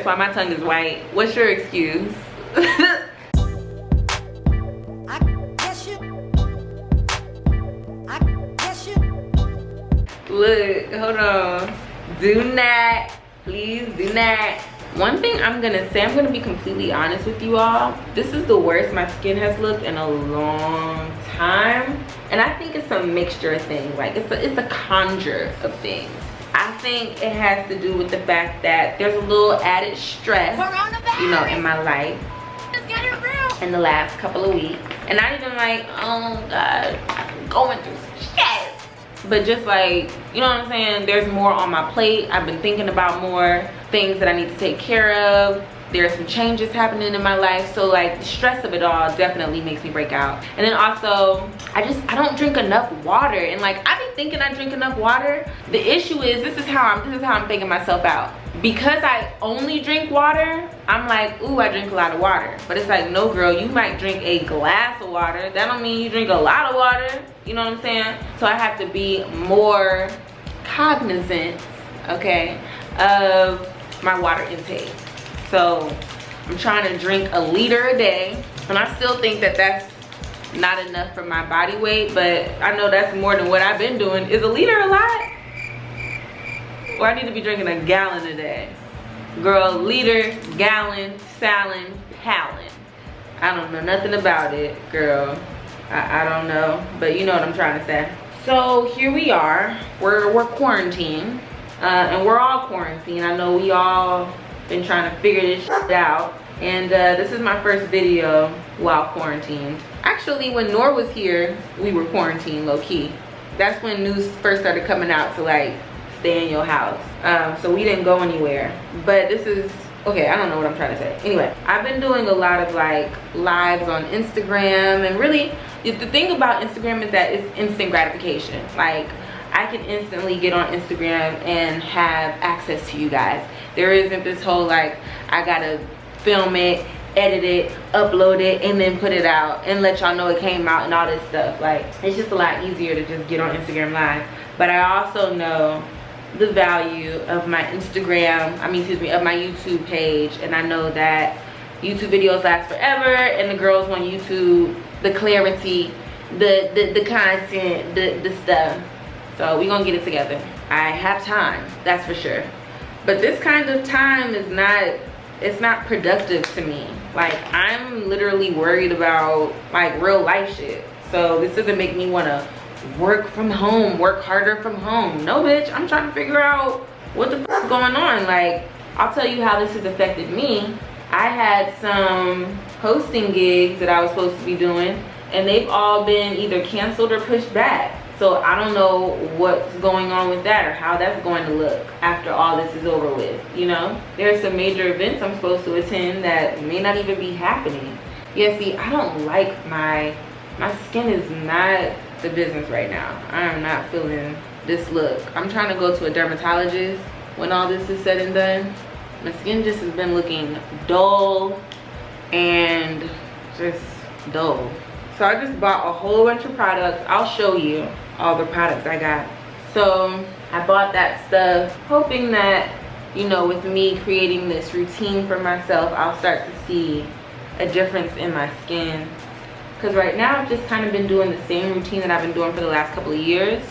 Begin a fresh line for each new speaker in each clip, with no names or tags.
why my tongue is white. What's your excuse? Look, hold on. Do not, please do not. One thing I'm gonna say, I'm gonna be completely honest with you all. This is the worst my skin has looked in a long time. And I think it's a mixture of things. Like it's a conjure of things. I think it has to do with the fact that there's a little added stress, you know, in my life in the last couple of weeks. And not even like, oh God, I'm going through some shit. But just like, you know what I'm saying? There's more on my plate. I've been thinking about more things that I need to take care of. There's some changes happening in my life. So like the stress of it all definitely makes me break out. And then also, I don't drink enough water. And like, I be thinking I drink enough water. The issue is, this is how I'm thinking myself out. Because I only drink water, I'm like, ooh, I drink a lot of water. But it's like, no girl, you might drink a glass of water. That don't mean you drink a lot of water. You know what I'm saying? So I have to be more cognizant, okay, of my water intake. So I'm trying to drink a liter a day. And I still think that that's not enough for my body weight, but I know that's more than what I've been doing. Is a liter a lot? Or I need to be drinking a gallon a day. Girl, liter, gallon, salad, palin. I don't know nothing about it, girl. I don't know, but you know what I'm trying to say. So here we are, we're quarantined, and we're all quarantined. I know we all been trying to figure this shit out, and this is my first video while quarantined. Actually, when Nor was here, we were quarantined low-key. That's when news first started coming out to like stay in your house. So we didn't go anywhere. But this is, okay, I don't know what I'm trying to say. Anyway, I've been doing a lot of like lives on Instagram, and really the thing about Instagram is that it's instant gratification. Like I can instantly get on Instagram and have access to you guys. There isn't this whole like, I gotta film it, edit it, upload it, and then put it out and let y'all know it came out and all this stuff. Like, it's just a lot easier to just get on Instagram Live. But I also know the value of my Instagram, of my YouTube page, and I know that YouTube videos last forever, and the girls on YouTube, the clarity, the content, the stuff. So we gonna get it together. I have time, that's for sure. But this kind of time is it's not productive to me. Like, I'm literally worried about like real life shit. So this doesn't make me wanna work from home, work harder from home. No, bitch, I'm trying to figure out what the fuck is going on. Like, I'll tell you how this has affected me. I had some hosting gigs that I was supposed to be doing, and they've all been either canceled or pushed back. So I don't know what's going on with that or how that's going to look after all this is over with, you know? There's some major events I'm supposed to attend that may not even be happening. Yeah, see, I don't like my skin is not the business right now. I am not feeling this look. I'm trying to go to a dermatologist when all this is said and done. My skin just has been looking dull and just dull. So I just bought a whole bunch of products. I'll show you all the products I got. So I bought that stuff hoping that, you know, with me creating this routine for myself, I'll start to see a difference in my skin. Because right now I've just kind of been doing the same routine that I've been doing for the last couple of years.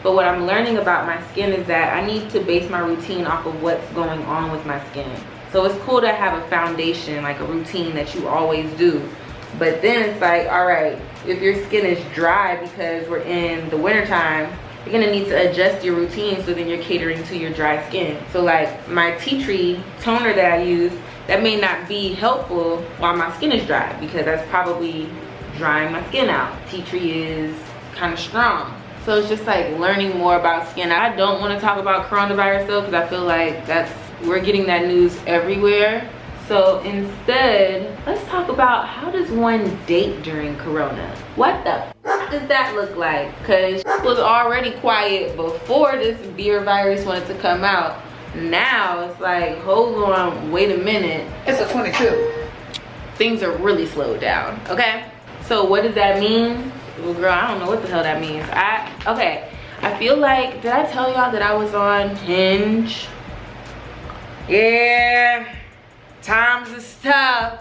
But what I'm learning about my skin is that I need to base my routine off of what's going on with my skin. So it's cool to have a foundation, like a routine that you always do. But then it's like, all right, if your skin is dry because we're in the winter time, you're gonna need to adjust your routine so then you're catering to your dry skin. So like my tea tree toner that I use, that may not be helpful while my skin is dry, because that's probably drying my skin out. Tea tree is kind of strong. So it's just like learning more about skin. I don't want to talk about coronavirus though, because I feel like we're getting that news everywhere. So instead, let's talk about, how does one date during Corona? What the fuck does that look like? Because it was already quiet before this beer virus wanted to come out. Now it's like, hold on, wait a minute.
It's a 22.
Things are really slowed down, okay? So what does that mean? Well, girl, I don't know what the hell that means. I feel like, did I tell y'all that I was on Hinge? Yeah, times is tough.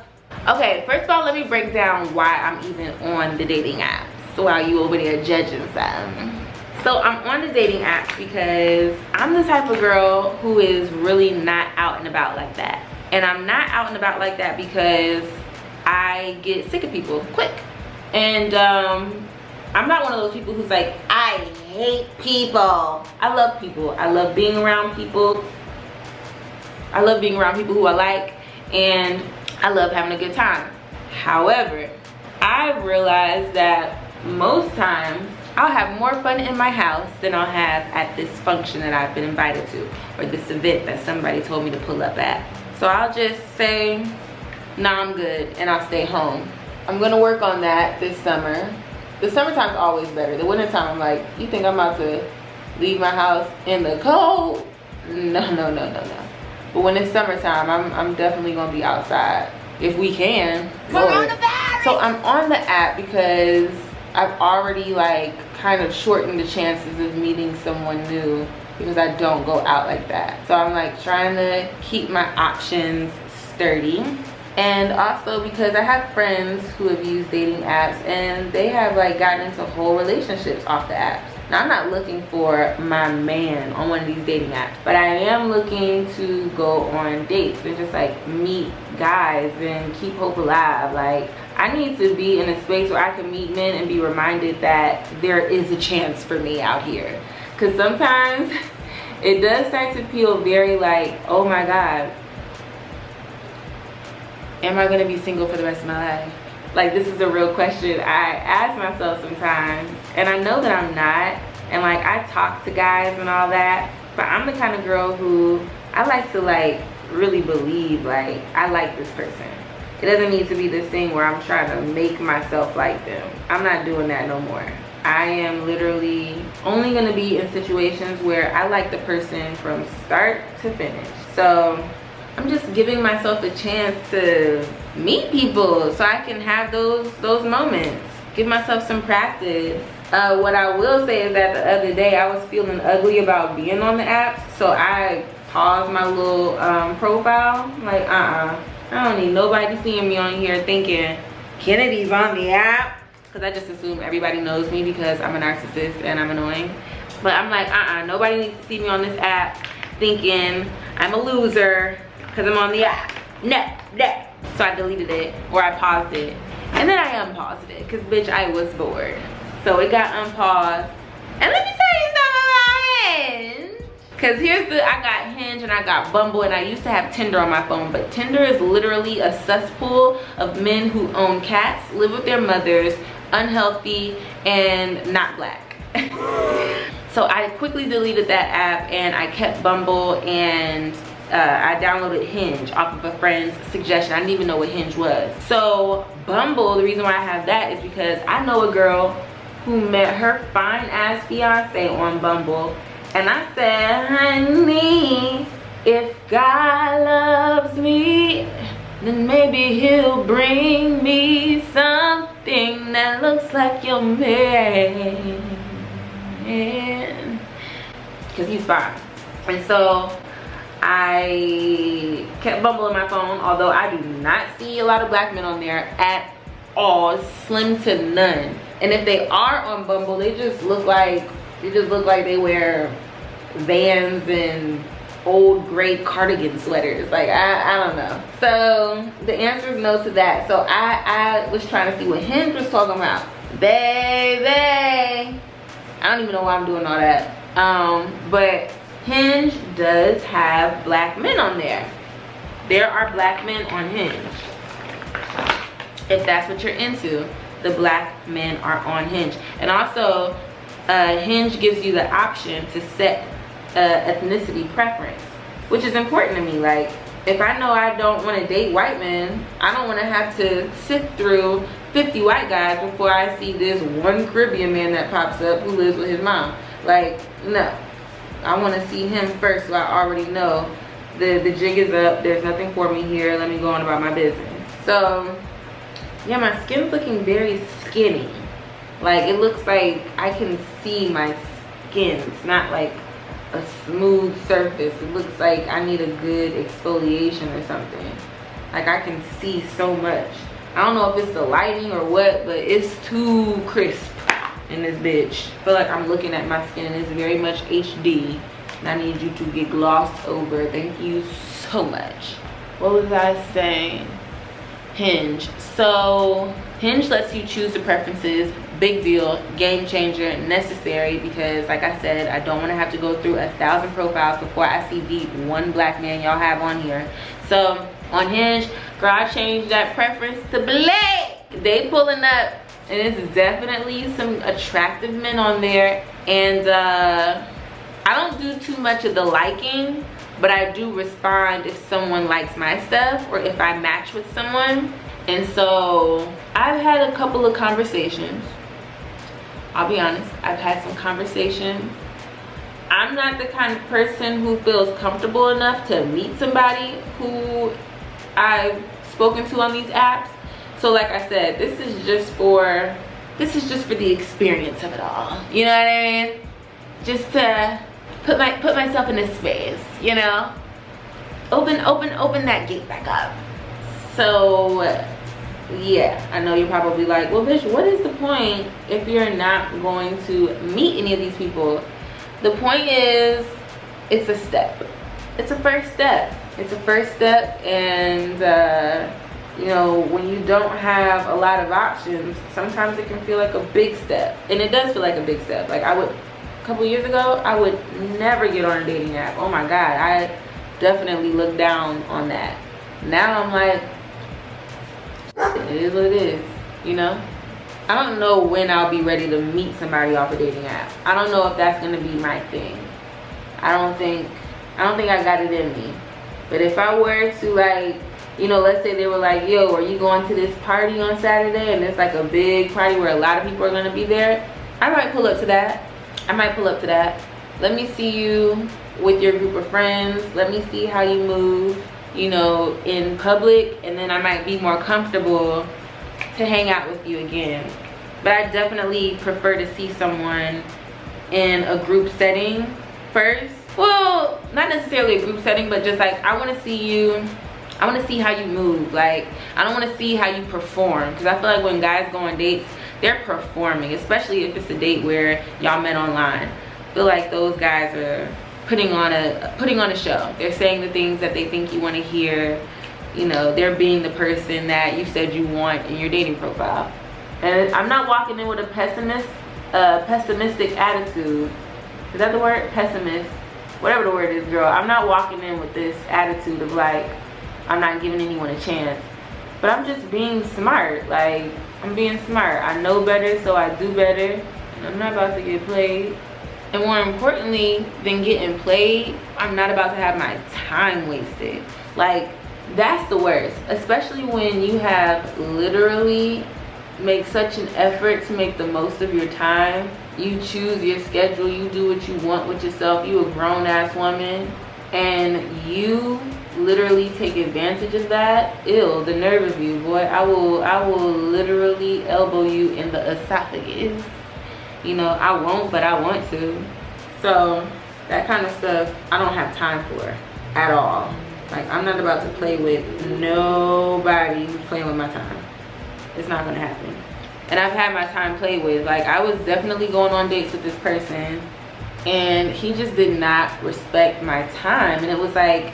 Okay, first of all, let me break down why I'm even on the dating apps while you over there judging some. So I'm on the dating apps because I'm the type of girl who is really not out and about like that. And I'm not out and about like that because I get sick of people quick. And I'm not one of those people who's like, I hate people. I love people. I love being around people. I love being around people who I like, and I love having a good time. However, I realized that most times I'll have more fun in my house than I'll have at this function that I've been invited to, or this event that somebody told me to pull up at. So I'll just say, nah, I'm good, and I'll stay home. I'm gonna work on that this summer. The summertime's always better. The wintertime, I'm like, you think I'm about to leave my house in the cold? No. But when it's summertime, I'm definitely gonna be outside if we can.
Coronavirus!
So I'm on the app because I've already like kind of shortened the chances of meeting someone new because I don't go out like that. So I'm like trying to keep my options sturdy. And also because I have friends who have used dating apps and they have like gotten into whole relationships off the apps. Now I'm not looking for my man on one of these dating apps, but I am looking to go on dates and just like meet guys and keep hope alive. Like I need to be in a space where I can meet men and be reminded that there is a chance for me out here. Cause sometimes it does start to feel very like, oh my God, am I gonna be single for the rest of my life? Like this is a real question I ask myself sometimes, and I know that I'm not, and like I talk to guys and all that, but I'm the kind of girl who I like to like really believe like I like this person. It doesn't need to be this thing where I'm trying to make myself like them. I'm not doing that no more. I am literally only gonna be in situations where I like the person from start to finish. So I'm just giving myself a chance to meet people so I can have those moments. Give myself some practice. What I will say is that the other day I was feeling ugly about being on the app, so I paused my little profile. Like, I don't need nobody seeing me on here thinking Kennedy's on the app, because I just assume everybody knows me because I'm a narcissist and I'm annoying. But I'm like, nobody needs to see me on this app thinking I'm a loser because I'm on the app. No. So I deleted it, or I paused it. And then I unpaused it, because bitch, I was bored. So it got unpaused. And let me tell you something about Hinge. Because I got Hinge and I got Bumble, and I used to have Tinder on my phone. But Tinder is literally a cesspool of men who own cats, live with their mothers, unhealthy, and not black. So I quickly deleted that app, and I kept Bumble, and I downloaded Hinge off of a friend's suggestion. I didn't even know what Hinge was. So Bumble, the reason why I have that is because I know a girl who met her fine ass fiance on Bumble, and I said, honey, if God loves me, then maybe he'll bring me something that looks like your man, because he's fine. And so I kept Bumble in my phone, although I do not see a lot of black men on there at all, slim to none. And if they are on Bumble, they just look like they wear Vans and old gray cardigan sweaters. Like I don't know. So the answer is no to that. So I was trying to see what Hinge was talking about. Baby, I don't even know why I'm doing all that. But Hinge does have black men on there. There are black men on Hinge. If that's what you're into, the black men are on Hinge. And also, Hinge gives you the option to set ethnicity preference, which is important to me. Like, if I know I don't want to date white men, I don't want to have to sift through 50 white guys before I see this one Caribbean man that pops up who lives with his mom. Like, no. I want to see him first, so I already know the jig is up. There's nothing for me here. Let me go on about my business. So yeah, my skin's looking very skinny. Like, it looks like I can see my skin. It's not like a smooth surface. It looks like I need a good exfoliation or something. Like I can see so much. I don't know if it's the lighting or what, but it's too crisp in this bitch. I feel like I'm looking at my skin and it's very much HD. And I need you to get glossed over. Thank you so much. What was I saying? Hinge. So Hinge lets you choose the preferences. Big deal, game changer, necessary, because like I said, I don't want to have to go through 1,000 profiles before I see the one black man y'all have on here. So on Hinge, girl, I changed that preference to black. They pulling up, and it's definitely some attractive men on there. And I don't do too much of the liking, but I do respond if someone likes my stuff or if I match with someone. And so I've had a couple of conversations. I'll be honest, I've had some conversations. I'm not the kind of person who feels comfortable enough to meet somebody who I've spoken to on these apps. So like I said, this is just for the experience of it all. You know what I mean? Just to put myself in this space, you know? Open that gate back up. So yeah, I know you're probably like, well bitch, what is the point if you're not going to meet any of these people? The point is, it's a step. It's a first step. It's a first step. And you know, when you don't have a lot of options, sometimes it can feel like a big step. And it does feel like a big step. Like a couple years ago, I would never get on a dating app. Oh my God, I definitely looked down on that. Now I'm like, it is what it is, you know? I don't know when I'll be ready to meet somebody off a dating app. I don't know if that's gonna be my thing. I don't think I got it in me. But if I were to, like, you know, let's say they were like, yo, are you going to this party on Saturday? And it's like a big party where a lot of people are gonna be there. I might pull up to that. Let me see you with your group of friends. Let me see how you move, you know, in public, and then I might be more comfortable to hang out with you again. But I definitely prefer to see someone in a group setting first. Well, not necessarily a group setting, but just like, I want to see you, I want to see how you move. Like, I don't want to see how you perform, because I feel like when guys go on dates, they're performing, especially if it's a date where y'all met online. I feel like those guys are putting on a show. They're saying the things that they think you want to hear. You know, they're being the person that you said you want in your dating profile. And I'm not walking in with a pessimistic attitude. Is that the word? Pessimist. Whatever the word is, girl. I'm not walking in with this attitude of like, I'm not giving anyone a chance. But I'm just being smart. Like, I'm being smart. I know better, so I do better. And I'm not about to get played. And more importantly than getting played, I'm not about to have my time wasted. Like, that's the worst. Especially when you have literally made such an effort to make the most of your time. You choose your schedule, you do what you want with yourself. You a grown-ass woman, and you literally take advantage of that. Ew, the nerve of you, boy. I will literally elbow you in the esophagus. You know, I won't, but I want to. So that kind of stuff I don't have time for at all. Like, I'm not about to play with nobody who's playing with my time. It's not gonna happen. And I've had my time played with. Like, I was definitely going on dates with this person, and he just did not respect my time. And it was like,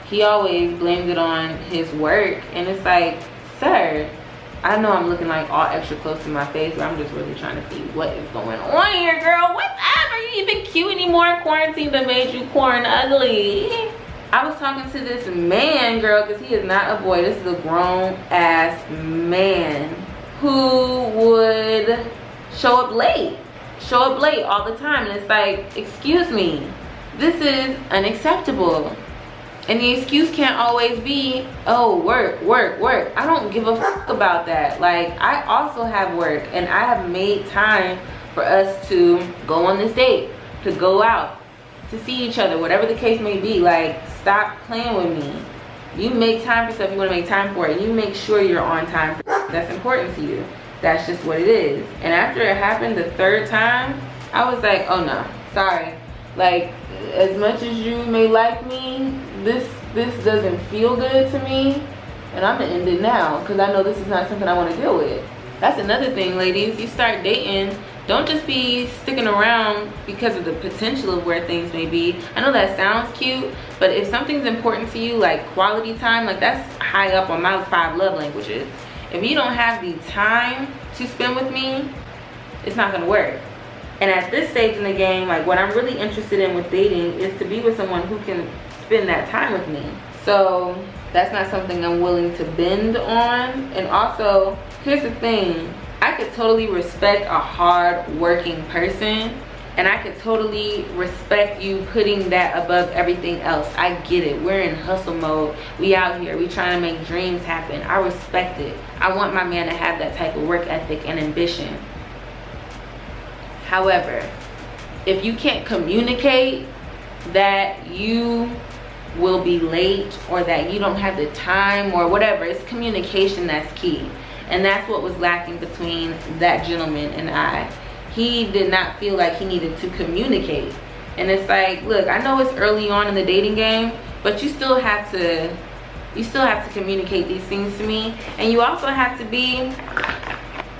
he always blamed it on his work. And it's like, sir, I know I'm looking like all extra close to my face, but I'm just really trying to see what is going on here, girl. What's up? Are you even cute anymore? Quarantine that made you corn ugly. I was talking to this man, girl, because he is not a boy. This is a grown-ass man who would show up late all the time. And it's like, excuse me, this is unacceptable. And the excuse can't always be, oh, work. I don't give a fuck about that. Like, I also have work, and I have made time for us to go on this date, to go out, to see each other, whatever the case may be. Like, stop playing with me. You make time for stuff you want to make time for it. You make sure you're on time for stuff that's important to you. That's just what it is. And after it happened the third time, I was like, oh no, sorry. Like, as much as you may like me, this doesn't feel good to me, and I'm gonna end it now because I know this is not something I want to deal with. That's another thing, ladies. You start dating, don't just be sticking around because of the potential of where things may be. I know that sounds cute, but if something's important to you, like quality time, like that's high up on my 5 love languages. If you don't have the time to spend with me, it's not gonna work. And at this stage in the game, like what I'm really interested in with dating is to be with someone who can spend that time with me. So that's not something I'm willing to bend on. And also, here's the thing, I could totally respect a hard working person, and I could totally respect you putting that above everything else. I get it. We're in hustle mode. We out here. We trying to make dreams happen. I respect it. I want my man to have that type of work ethic and ambition. However, if you can't communicate that you will be late or that you don't have the time or whatever, it's communication that's key. And that's what was lacking between that gentleman and I. He did not feel like he needed to communicate. And it's like, look, I know it's early on in the dating game, but you still have to communicate these things to me. And you also have to be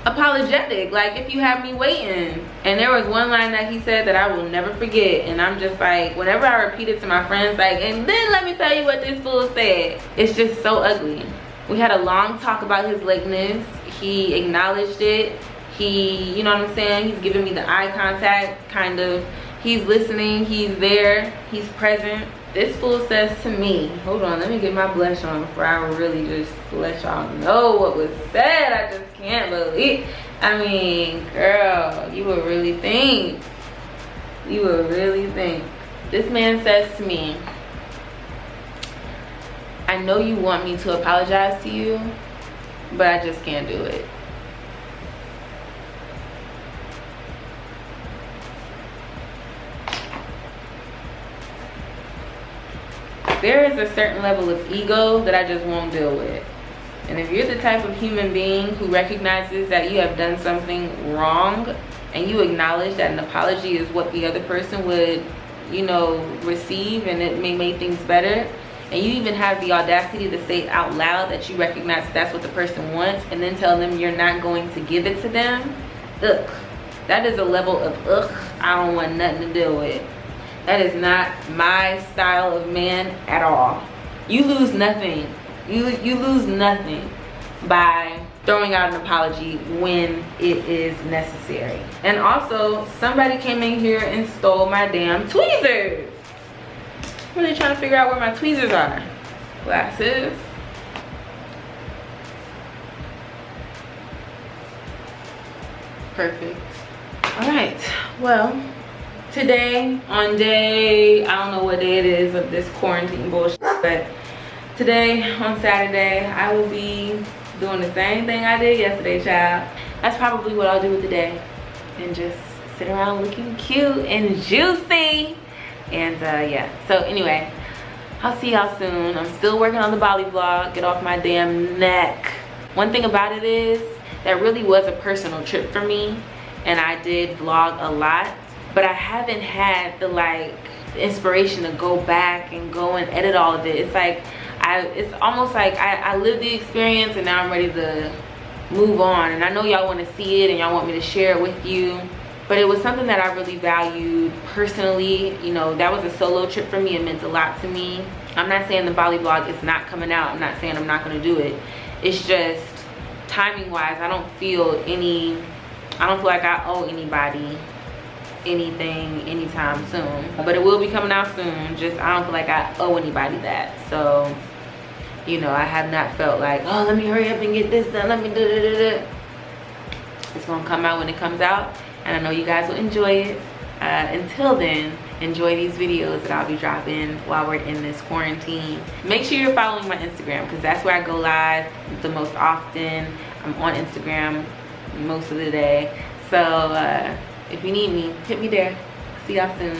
apologetic, like if you have me waiting. And there was one line that he said that I will never forget, and I'm just like, whenever I repeat it to my friends, like, and then let me tell you what this fool said, it's just so ugly. We had a long talk about his lateness. He acknowledged it. He, you know what I'm saying, he's giving me the eye contact, kind of. He's listening, he's there, he's present. This fool says to me, hold on, let me get my blush on before I really just let y'all know what was said. I just can't believe. I mean, girl, you would really think. You would really think. This man says to me, I know you want me to apologize to you, but I just can't do it. There is a certain level of ego that I just won't deal with. And if you're the type of human being who recognizes that you have done something wrong and you acknowledge that an apology is what the other person would, you know, receive, and it may make things better, and you even have the audacity to say out loud that you recognize that that's what the person wants, and then tell them you're not going to give it to them, ugh. That is a level of ugh I don't want nothing to deal with. That is not my style of man at all. You lose nothing. You lose nothing by throwing out an apology when it is necessary. And also, somebody came in here and stole my damn tweezers. I'm really trying to figure out where my tweezers are. Glasses. Perfect. All right, well, today on day, I don't know what day it is of this quarantine bullshit, but today on Saturday, I will be doing the same thing I did yesterday, child. That's probably what I'll do with the day, and just sit around looking cute and juicy. And yeah, so anyway, I'll see y'all soon. I'm still working on the Bali vlog. Get off my damn neck. One thing about it is that really was a personal trip for me, and I did vlog a lot, but I haven't had the inspiration to go back and go and edit all of it. It's like it's almost like I lived the experience and now I'm ready to move on. And I know y'all want to see it and y'all want me to share it with you, but it was something that I really valued personally. You know, that was a solo trip for me. It meant a lot to me. I'm not saying the Bali vlog is not coming out. I'm not saying I'm not going to do it. It's just timing wise, I don't feel like I owe anybody anything anytime soon, but it will be coming out soon. Just I don't feel like I owe anybody that. So, you know, I have not felt like, oh, let me hurry up and get this done, let me do. It's gonna come out when it comes out, and I know you guys will enjoy it. Until then, enjoy these videos that I'll be dropping while we're in this quarantine. Make sure you're following my Instagram, because that's where I go live the most often. I'm on Instagram most of the day, so if you need me, hit me there. See y'all soon.